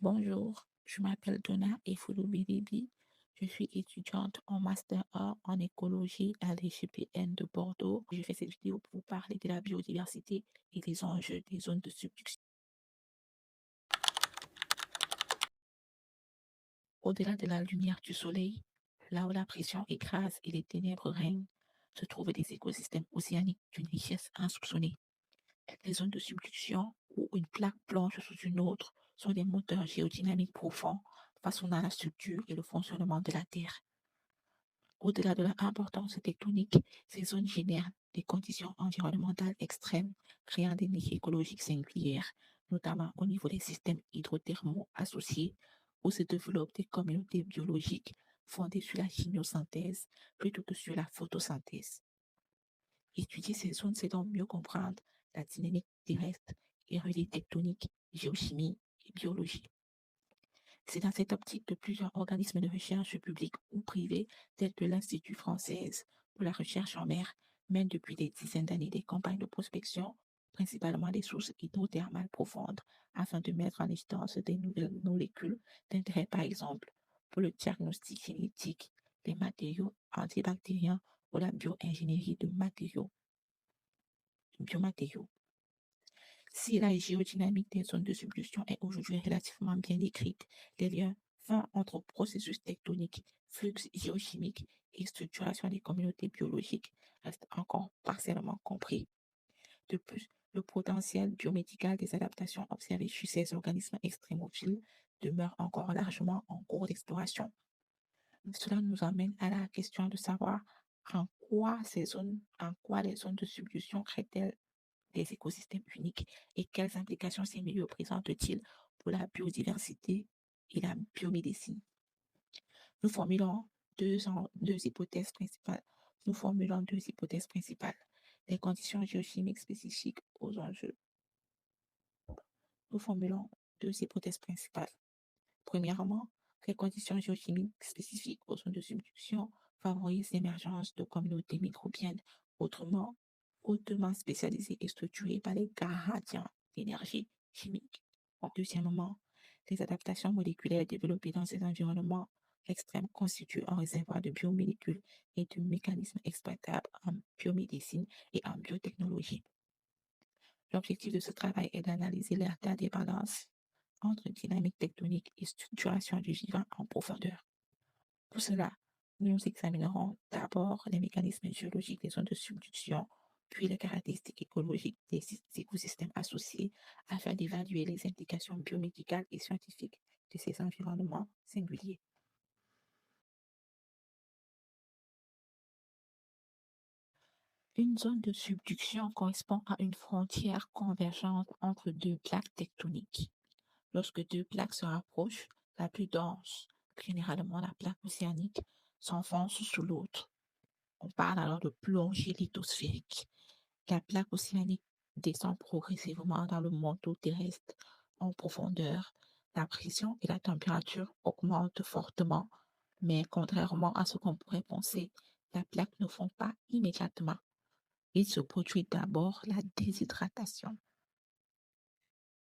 Bonjour, je m'appelle Donna Efouloubidibi. Je suis étudiante en Master 1 en écologie à l'EGPN de Bordeaux. Je fais cette vidéo pour vous parler de la biodiversité et des enjeux des zones de subduction. Au-delà de la lumière du soleil, là où la pression écrase et les ténèbres règnent, se trouvent des écosystèmes océaniques d'une richesse insoupçonnée. Les zones de subduction, où une plaque plonge sous une autre, sont des moteurs géodynamiques profonds façonnant la structure et le fonctionnement de la Terre. Au-delà de leur importance tectonique, ces zones génèrent des conditions environnementales extrêmes, créant des niches écologiques singulières, notamment au niveau des systèmes hydrothermaux associés, où se développent des communautés biologiques fondées sur la chimiosynthèse plutôt que sur la photosynthèse. Étudier ces zones, c'est donc mieux comprendre la dynamique terrestre et relier tectonique, géochimie et biologie. C'est dans cette optique que plusieurs organismes de recherche publics ou privés, tels que l'Institut français pour la recherche en mer, mènent depuis des dizaines d'années des campagnes de prospection, principalement des sources hydrothermales profondes, afin de mettre en évidence des nouvelles molécules d'intérêt, par exemple, pour le diagnostic génétique, les matériaux antibactériens ou la bioingénierie de biomatériaux. Si la géodynamique des zones de subduction est aujourd'hui relativement bien décrite, les liens fins entre processus tectoniques, flux géochimiques et structuration des communautés biologiques restent encore partiellement compris. De plus, le potentiel biomédical des adaptations observées chez ces organismes extrémophiles demeure encore largement en cours d'exploration. Cela nous amène à la question de savoir en quoi les zones de subduction créent-elles des écosystèmes uniques et quelles implications ces milieux présentent-ils pour la biodiversité et la biomédecine. Nous formulons deux hypothèses principales. Nous formulons deux hypothèses principales. Les conditions géochimiques spécifiques aux enjeux. Nous formulons deux hypothèses principales. Premièrement, les conditions géochimiques spécifiques aux zones de subduction favorisent l'émergence de communautés microbiennes, autrement hautement spécialisées et structurées par les gradients d'énergie chimique. Deuxièmement, les adaptations moléculaires développées dans ces environnements extrêmes constituent un réservoir de biomolécules et de mécanismes exploitables en biomédecine et en biotechnologie. L'objectif de ce travail est d'analyser l'interdépendance entre dynamique tectonique et structuration du vivant en profondeur. Pour cela, nous examinerons d'abord les mécanismes géologiques des zones de subduction, puis les caractéristiques écologiques des écosystèmes associés afin d'évaluer les implications biomédicales et scientifiques de ces environnements singuliers. Une zone de subduction correspond à une frontière convergente entre deux plaques tectoniques. Lorsque deux plaques se rapprochent, la plus dense, généralement la plaque océanique, s'enfonce sous l'autre. On parle alors de plongée lithosphérique. La plaque océanique descend progressivement dans le manteau terrestre en profondeur. La pression et la température augmentent fortement, mais contrairement à ce qu'on pourrait penser, la plaque ne fond pas immédiatement. Il se produit d'abord la déshydratation.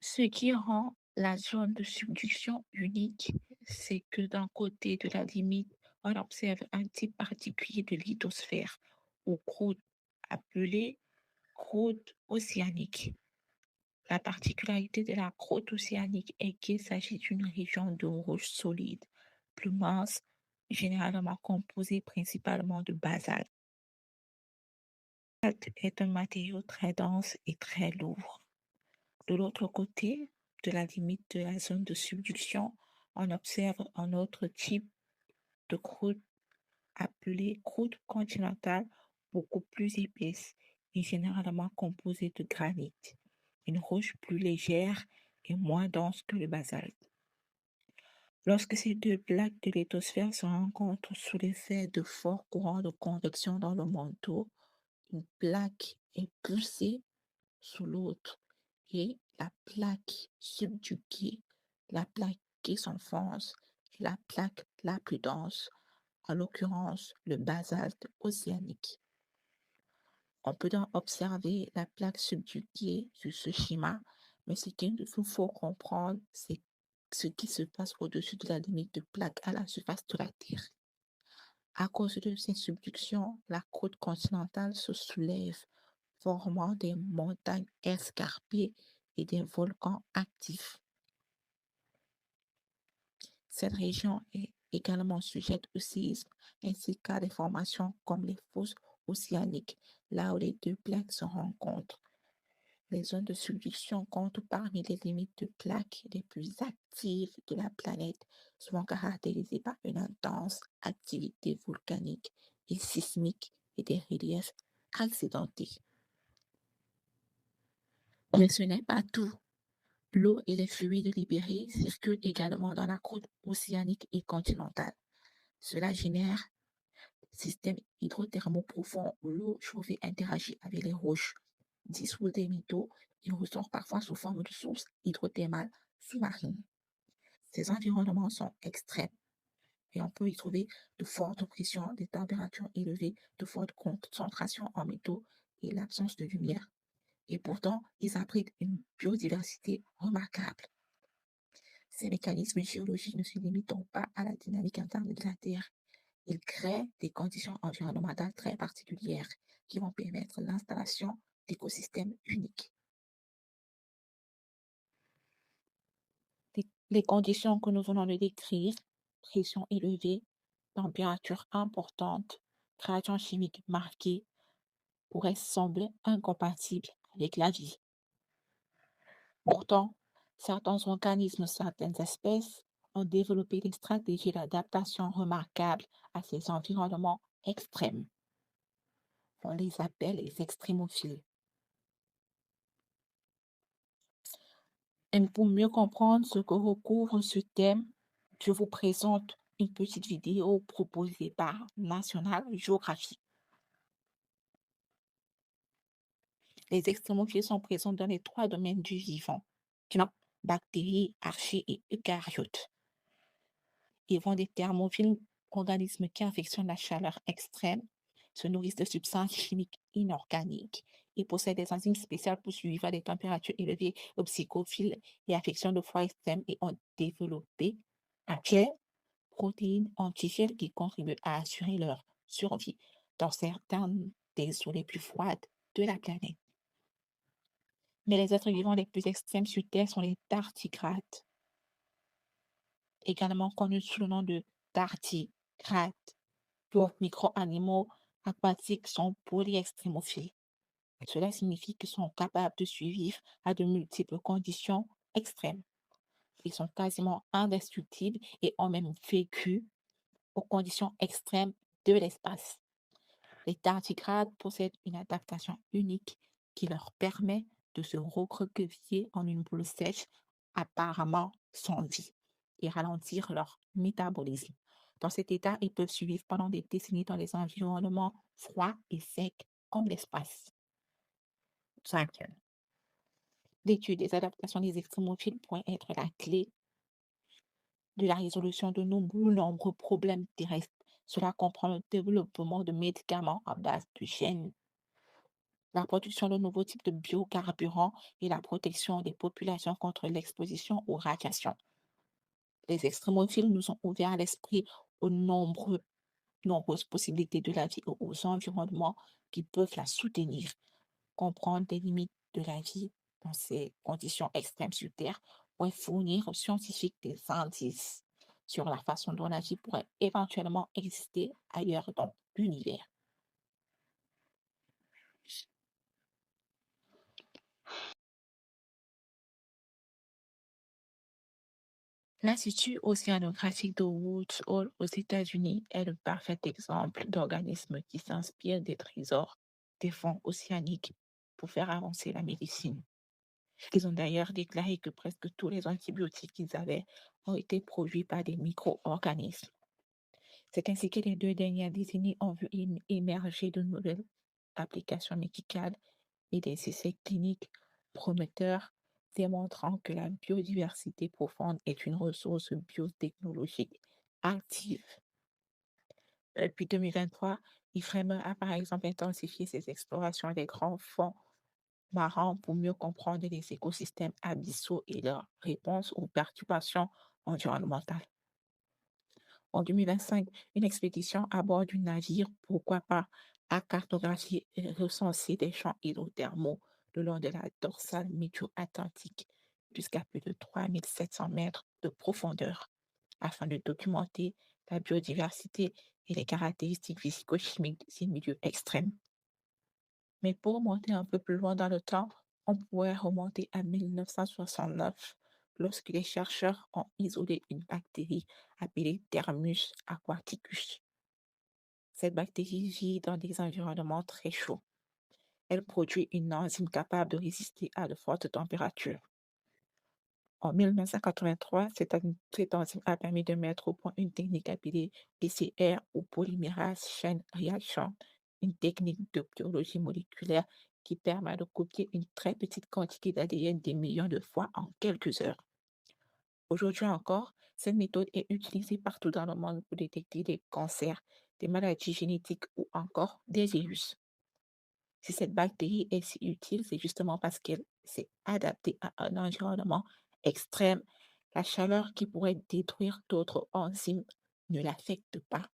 Ce qui rend la zone de subduction unique, c'est que d'un côté de la limite, on observe un type particulier de lithosphère ou croûte appelée croûte océanique. La particularité de la croûte océanique est qu'il s'agit d'une région de roche solide, plus mince, généralement composée principalement de basalte. Le basalte est un matériau très dense et très lourd. De l'autre côté de la limite de la zone de subduction, on observe un autre type de croûte appelée croûte continentale, beaucoup plus épaisse et généralement composée de granit, une roche plus légère et moins dense que le basalte. Lorsque ces deux plaques de lithosphère se rencontrent sous l'effet de forts courants de convection dans le manteau, une plaque est poussée sous l'autre et la plaque subjuguée, la plaque qui s'enfonce est la plaque la plus dense, en l'occurrence le basalte océanique. On peut donc observer la plaque subjuguée sur ce schéma, mais ce qu'il nous faut comprendre, c'est ce qui se passe au-dessus de la limite de plaque à la surface de la Terre. À cause de ces subductions, la côte continentale se soulève, formant des montagnes escarpées et des volcans actifs. Cette région est également sujette au séisme ainsi qu'à des formations comme les fosses océaniques, là où les deux plaques se rencontrent. Les zones de subduction comptent parmi les limites de plaques les plus actives de la planète, souvent caractérisées par une intense activité volcanique et sismique et des reliefs accidentés. Mais ce n'est pas tout. L'eau et les fluides libérés circulent également dans la croûte océanique et continentale. Cela génère un système hydrothermaux profond où l'eau chauffée interagit avec les roches, dissout des métaux et ressort parfois sous forme de sources hydrothermales sous-marines. Ces environnements sont extrêmes et on peut y trouver de fortes pressions, des températures élevées, de fortes concentrations en métaux et l'absence de lumière. Et pourtant, ils abritent une biodiversité remarquable. Ces mécanismes géologiques ne se limitent donc pas à la dynamique interne de la Terre. Ils créent des conditions environnementales très particulières qui vont permettre l'installation d'écosystèmes uniques. Les conditions que nous venons de décrire, pression élevée, température importante, réactions chimiques marquées, pourraient sembler incompatibles avec la vie. Pourtant, certains organismes, certaines espèces ont développé des stratégies d'adaptation remarquables à ces environnements extrêmes. On les appelle les extrémophiles. Et pour mieux comprendre ce que recouvre ce thème, je vous présente une petite vidéo proposée par National Geographic. Les extrémophiles sont présents dans les 3 domaines du vivant, bactéries, archées et eucaryotes. Ils vont des thermophiles, organismes qui affectionnent la chaleur extrême, se nourrissent de substances chimiques inorganiques et possèdent des enzymes spéciales pour survivre à des températures élevées, aux psychophiles et affections de froid extrême et ont développé des protéines antigènes qui contribuent à assurer leur survie dans certaines des zones les plus froides de la planète. Mais les êtres vivants les plus extrêmes sur Terre sont les tardigrades, également connus sous le nom de tardigrades. D'autres micro-animaux aquatiques sont polyextrémophiles. Cela signifie qu'ils sont capables de survivre à de multiples conditions extrêmes. Ils sont quasiment indestructibles et ont même vécu aux conditions extrêmes de l'espace. Les tardigrades possèdent une adaptation unique qui leur permet de se recroqueviller en une boule sèche apparemment sans vie et ralentir leur métabolisme. Dans cet état, ils peuvent survivre pendant des décennies dans les environnements froids et secs comme l'espace. 5. L'étude des adaptations des extrémophiles pourrait être la clé de la résolution de nombreux problèmes terrestres. Cela comprend le développement de médicaments à base de gènes, la production de nouveaux types de biocarburants et la protection des populations contre l'exposition aux radiations. Les extrémophiles nous ont ouvert l'esprit aux nombreuses possibilités de la vie et aux environnements qui peuvent la soutenir. Comprendre les limites de la vie dans ces conditions extrêmes sur Terre pourrait fournir aux scientifiques des indices sur la façon dont la vie pourrait éventuellement exister ailleurs dans l'univers. L'Institut océanographique de Woods Hole aux États-Unis est le parfait exemple d'organisme qui s'inspire des trésors des fonds océaniques pour faire avancer la médecine. Ils ont d'ailleurs déclaré que presque tous les antibiotiques qu'ils avaient ont été produits par des micro-organismes. C'est ainsi que les 2 dernières décennies ont vu émerger de nouvelles applications médicales et des essais cliniques prometteurs démontrant que la biodiversité profonde est une ressource biotechnologique active. Depuis 2023, l'IFREME a par exemple intensifié ses explorations des grands fonds marins pour mieux comprendre les écosystèmes abyssaux et leurs réponses aux perturbations environnementale. En 2025, une expédition à bord du navire, pourquoi pas, a cartographié et recensé des champs hydrothermaux le long de la dorsale médio-atlantique jusqu'à plus de 3700 mètres de profondeur afin de documenter la biodiversité et les caractéristiques physico-chimiques de ces milieux extrêmes. Mais pour remonter un peu plus loin dans le temps, on pourrait remonter à 1969, lorsque les chercheurs ont isolé une bactérie appelée Thermus aquaticus. Cette bactérie vit dans des environnements très chauds. Elle produit une enzyme capable de résister à de fortes températures. En 1983, cette enzyme a permis de mettre au point une technique appelée PCR ou polymérase chaîne réaction, une technique de biologie moléculaire qui permet de copier une très petite quantité d'ADN des millions de fois en quelques heures. Aujourd'hui encore, cette méthode est utilisée partout dans le monde pour détecter des cancers, des maladies génétiques ou encore des virus. Si cette bactérie est si utile, c'est justement parce qu'elle s'est adaptée à un environnement extrême. La chaleur qui pourrait détruire d'autres enzymes ne l'affecte pas.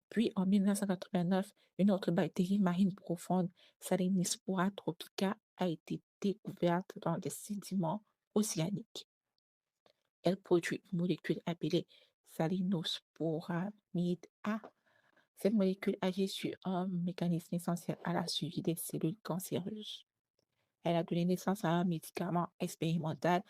Puis, en 1989, une autre bactérie marine profonde, Salinispora tropica, a été découverte dans des sédiments océaniques. Elle produit une molécule appelée salinosporamide A. Cette molécule agit sur un mécanisme essentiel à la survie des cellules cancéreuses. Elle a donné naissance à un médicament expérimental,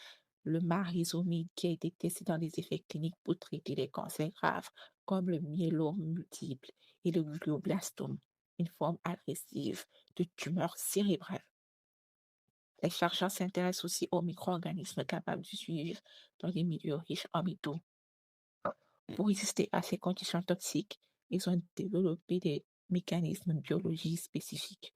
le marizomide, qui a été testé dans des effets cliniques pour traiter les cancers graves comme le myélome multiple et le glioblastome, une forme agressive de tumeur cérébrale. Les chercheurs s'intéressent aussi aux micro-organismes capables de survivre dans des milieux riches en métaux. Pour résister à ces conditions toxiques, ils ont développé des mécanismes biologiques spécifiques.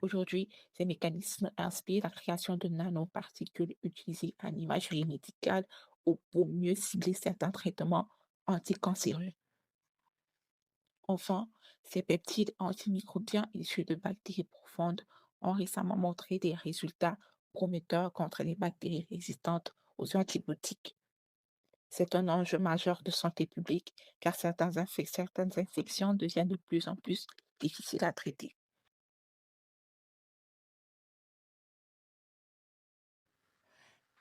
Aujourd'hui, ces mécanismes inspirent la création de nanoparticules utilisées en imagerie médicale ou pour mieux cibler certains traitements anticancéreux. Enfin, ces peptides antimicrobiens issus de bactéries profondes ont récemment montré des résultats prometteurs contre les bactéries résistantes aux antibiotiques. C'est un enjeu majeur de santé publique car certaines infections deviennent de plus en plus difficiles à traiter.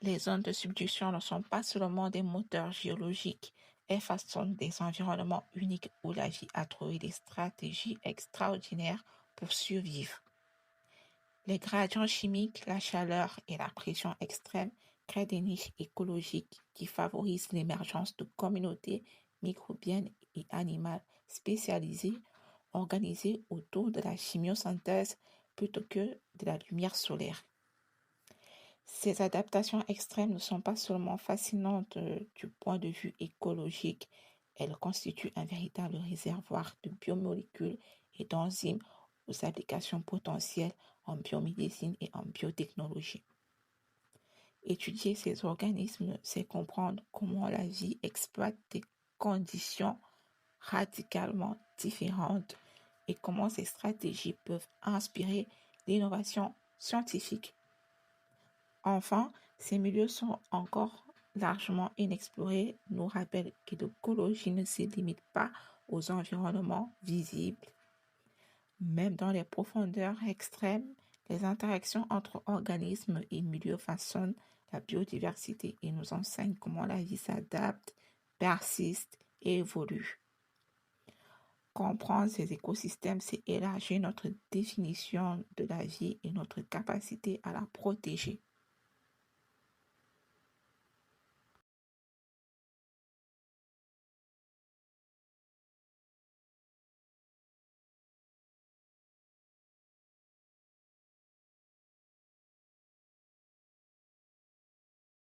Les zones de subduction ne sont pas seulement des moteurs géologiques, elles façonnent des environnements uniques où la vie a trouvé des stratégies extraordinaires pour survivre. Les gradients chimiques, la chaleur et la pression extrême créent des niches écologiques qui favorisent l'émergence de communautés microbiennes et animales spécialisées, organisées autour de la chimiosynthèse plutôt que de la lumière solaire. Ces adaptations extrêmes ne sont pas seulement fascinantes du point de vue écologique, elles constituent un véritable réservoir de biomolécules et d'enzymes aux applications potentielles en biomédecine et en biotechnologie. Étudier ces organismes, c'est comprendre comment la vie exploite des conditions radicalement différentes et comment ces stratégies peuvent inspirer l'innovation scientifique. Enfin, ces milieux sont encore largement inexplorés, nous rappellent que l'écologie ne se limite pas aux environnements visibles. Même dans les profondeurs extrêmes, les interactions entre organismes et milieux façonnent la biodiversité et nous enseignent comment la vie s'adapte, persiste et évolue. Comprendre ces écosystèmes, c'est élargir notre définition de la vie et notre capacité à la protéger.